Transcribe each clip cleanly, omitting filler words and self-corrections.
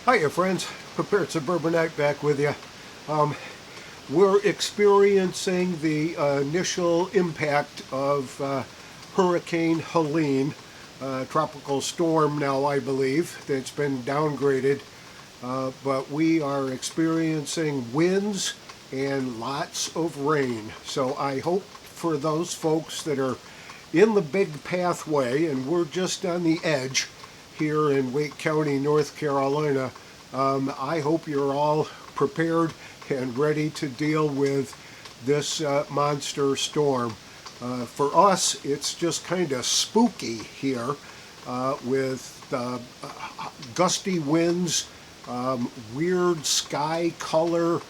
Hiya friends, Prepared Suburbanite back with you. We're experiencing the initial impact of Hurricane Helene, tropical storm now I believe. That's been downgraded, but we are experiencing winds and lots of rain. So I hope for those folks that are in the big pathway, and we're just on the edge here in Wake County, North Carolina, I hope you're all prepared and ready to deal with this monster storm. For us, it's just kind of spooky here with gusty winds, weird sky color,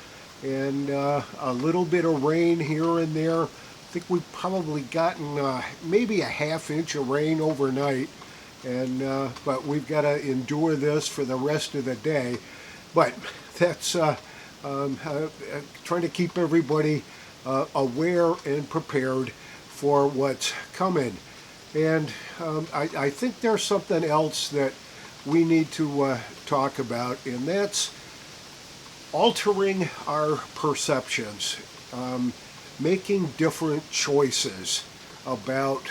and a little bit of rain here and there. I think we've probably gotten maybe a half inch of rain overnight. But we've got to endure this for the rest of the day. But that's trying to keep everybody aware and prepared for what's coming. And I think there's something else that we need to talk about, and that's altering our perceptions, making different choices about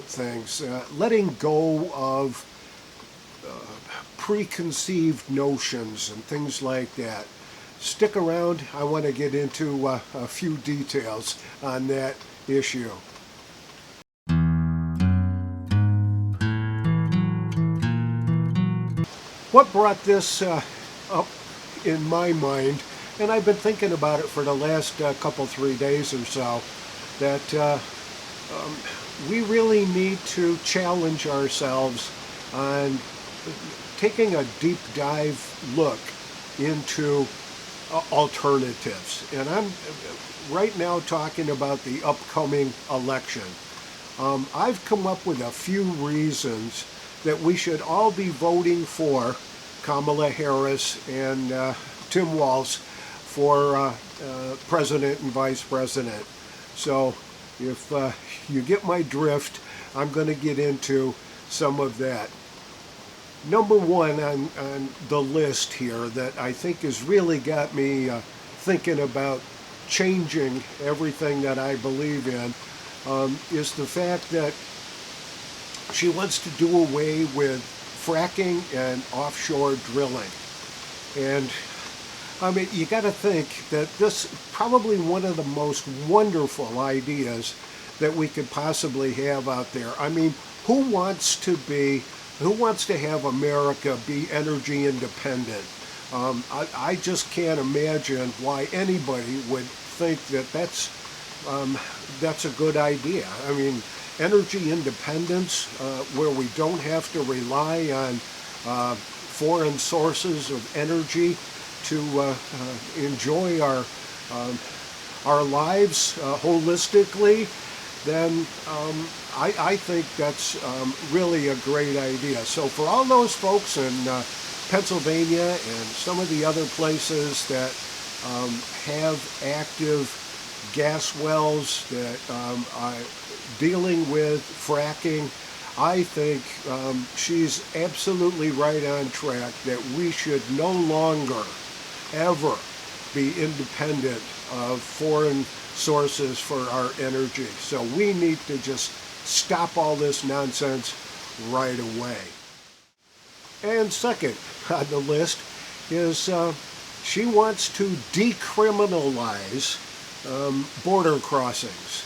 things, letting go of preconceived notions and things like that. Stick around, I want to get into a few details on that issue. What brought this up in my mind, and I've been thinking about it for the last couple, 3 days or so, that we really need to challenge ourselves on taking a deep dive look into alternatives. And I'm right now talking about the upcoming election. I've come up with a few reasons that we should all be voting for Kamala Harris and Tim Walz for president and vice president. So if you get my drift, I'm going to get into some of that. Number one on the list here that I think has really got me thinking about changing everything that I believe in is the fact that she wants to do away with fracking and offshore drilling. And I mean, you got to think that this is probably one of the most wonderful ideas that we could possibly have out there. I mean, who wants to have America be energy independent? I just can't imagine why anybody would think that that's a good idea. I mean, energy independence, where we don't have to rely on foreign sources of energy to enjoy our lives holistically, then I think that's really a great idea. So for all those folks in Pennsylvania and some of the other places that have active gas wells that are dealing with fracking, I think she's absolutely right on track that we should no longer ever be independent of foreign sources for our energy. So we need to just stop all this nonsense right away. And second on the list is she wants to decriminalize border crossings.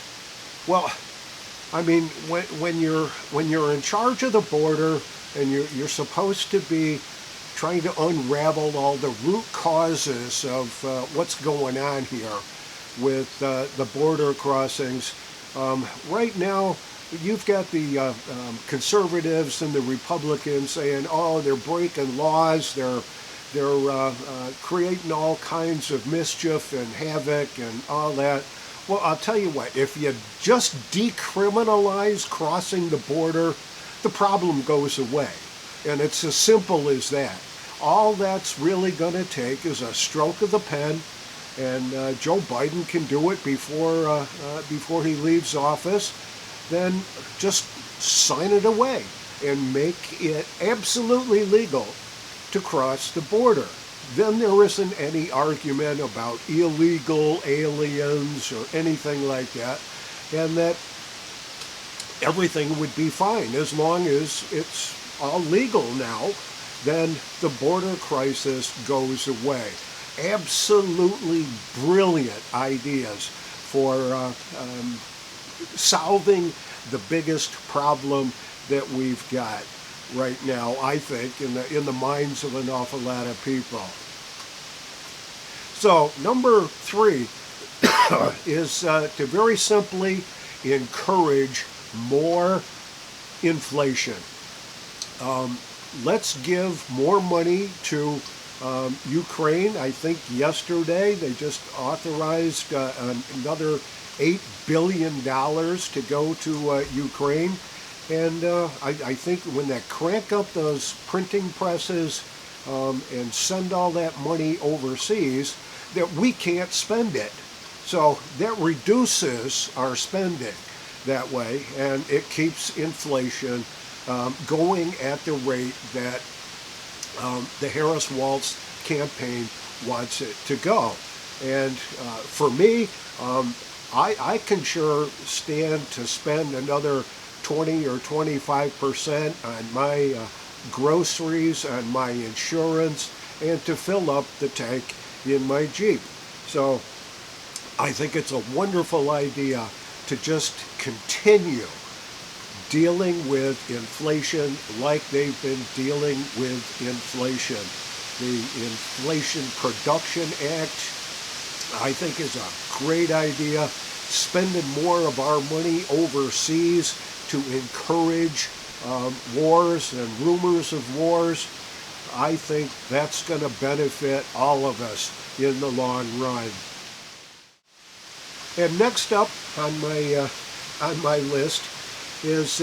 Well, I mean, when you're in charge of the border and you're supposed to be trying to unravel all the root causes of what's going on here with the border crossings. Right now, you've got the conservatives and the Republicans saying, "Oh, they're breaking laws. They're creating all kinds of mischief and havoc and all that." Well, I'll tell you what. If you just decriminalize crossing the border, the problem goes away, and it's as simple as that. All that's really going to take is a stroke of the pen. And Joe Biden can do it before he leaves office, then just sign it away and make it absolutely legal to cross the border. Then there isn't any argument about illegal aliens or anything like that, and that everything would be fine as long as it's all legal now. Then the border crisis goes away. Absolutely brilliant ideas for solving the biggest problem that we've got right now, I think, in the minds of an awful lot of people. So number 3 is to very simply encourage more inflation. Let's give more money to Ukraine. I think yesterday they just authorized another $8 billion to go to Ukraine. And I think when they crank up those printing presses and send all that money overseas, that we can't spend it. So that reduces our spending that way, and it keeps inflation going at the rate that the Harris-Walz campaign wants it to go. And for me, I can sure stand to spend another 20 or 25% on my groceries, on my insurance, and to fill up the tank in my Jeep. So I think it's a wonderful idea to just continue dealing with inflation like they've been dealing with inflation. The Inflation Production Act, I think, is a great idea. Spending more of our money overseas to encourage wars and rumors of wars, I think that's going to benefit all of us in the long run. And next up on my list is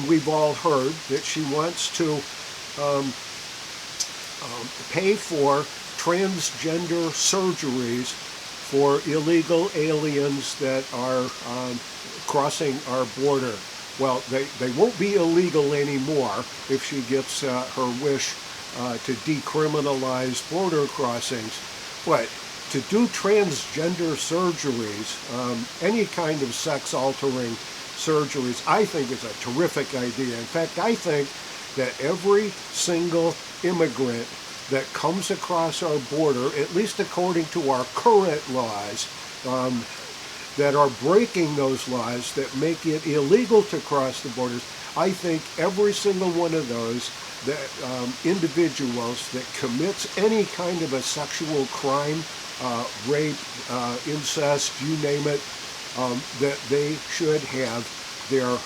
we've all heard that she wants to pay for transgender surgeries for illegal aliens that are crossing our border. Well, they won't be illegal anymore if she gets her wish to decriminalize border crossings. But to do transgender surgeries, any kind of sex-altering surgeries, I think is a terrific idea. In fact, I think that every single immigrant that comes across our border, at least according to our current laws, that are breaking those laws that make it illegal to cross the borders, I think every single one of those that individuals that commits any kind of a sexual crime, rape, incest, you name it, that they should have their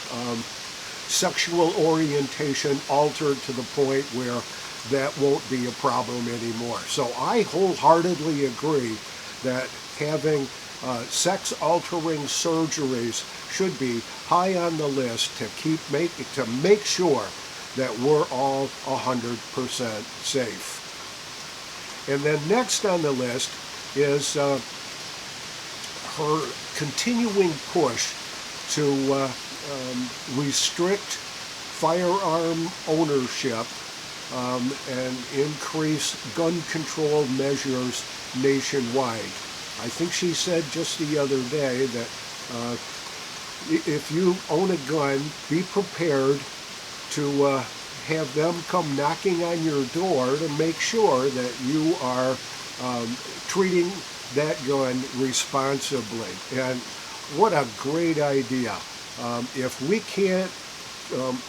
sexual orientation altered to the point where that won't be a problem anymore. So I wholeheartedly agree that having sex-altering surgeries should be high on the list to make sure that we're all 100% safe. And then next on the list is her continuing push to restrict firearm ownership and increase gun control measures nationwide. I think she said just the other day that if you own a gun, be prepared to have them come knocking on your door to make sure that you are treating that gun responsibly. And what a great idea. If we can't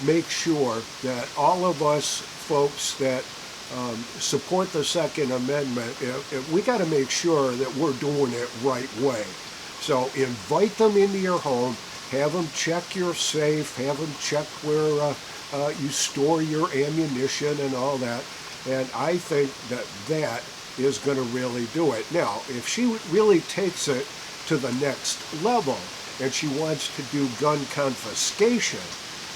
make sure that all of us folks that support the Second Amendment, we got to make sure that we're doing it right way. So invite them into your home, have them check your safe, have them check where you store your ammunition and all that. And I think that that is going to really do it. Now, if she really takes it to the next level and she wants to do gun confiscation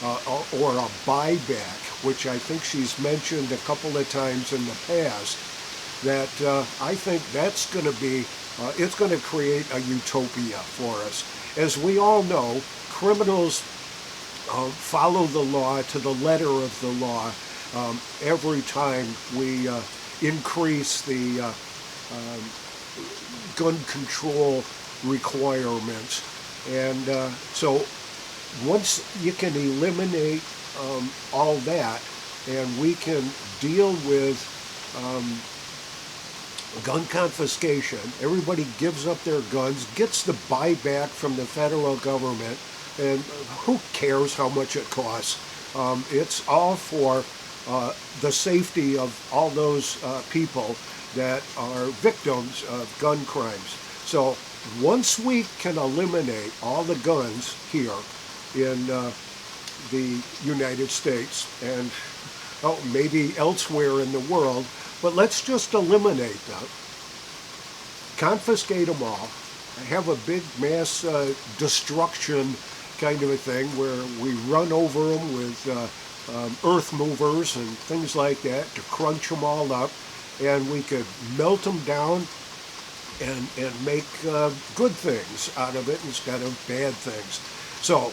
or a buyback, which I think she's mentioned a couple of times in the past, that I think that's going to be, it's going to create a utopia for us. As we all know, criminals follow the law to the letter of the law. every time we increase the gun control requirements. And so once you can eliminate all that, and we can deal with gun confiscation, everybody gives up their guns, gets the buyback from the federal government, and who cares how much it costs? It's all for the safety of all those people that are victims of gun crimes. So once we can eliminate all the guns here in the United States and maybe elsewhere in the world, but let's just eliminate them, confiscate them all, have a big mass destruction kind of a thing where we run over them with earth movers and things like that to crunch them all up, and we could melt them down and make good things out of it instead of bad things. So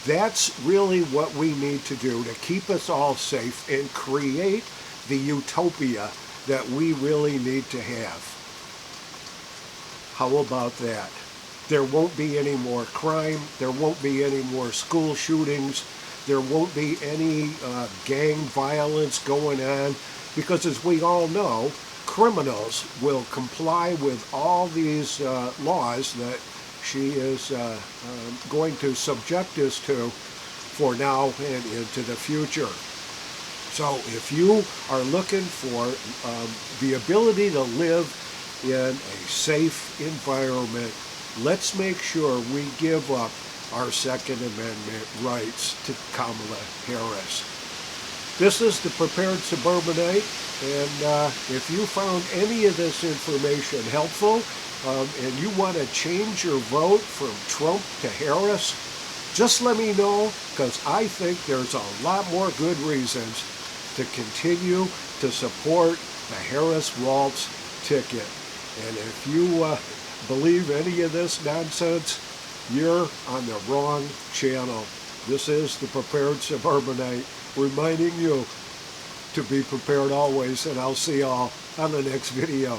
that's really what we need to do to keep us all safe and create the utopia that we really need to have. How about that? There won't be any more crime. There won't be any more school shootings. There won't be any gang violence going on, because as we all know, criminals will comply with all these laws that she is going to subject us to for now and into the future. So if you are looking for the ability to live in a safe environment, let's make sure we give up our Second Amendment rights to Kamala Harris. This is the Prepared Suburbanite, and if you found any of this information helpful, and you want to change your vote from Trump to Harris, just let me know, because I think there's a lot more good reasons to continue to support the Harris-Walz ticket. And if you believe any of this nonsense, you're on the wrong channel. This is the Prepared Suburbanite reminding you to be prepared always, and I'll see y'all on the next video.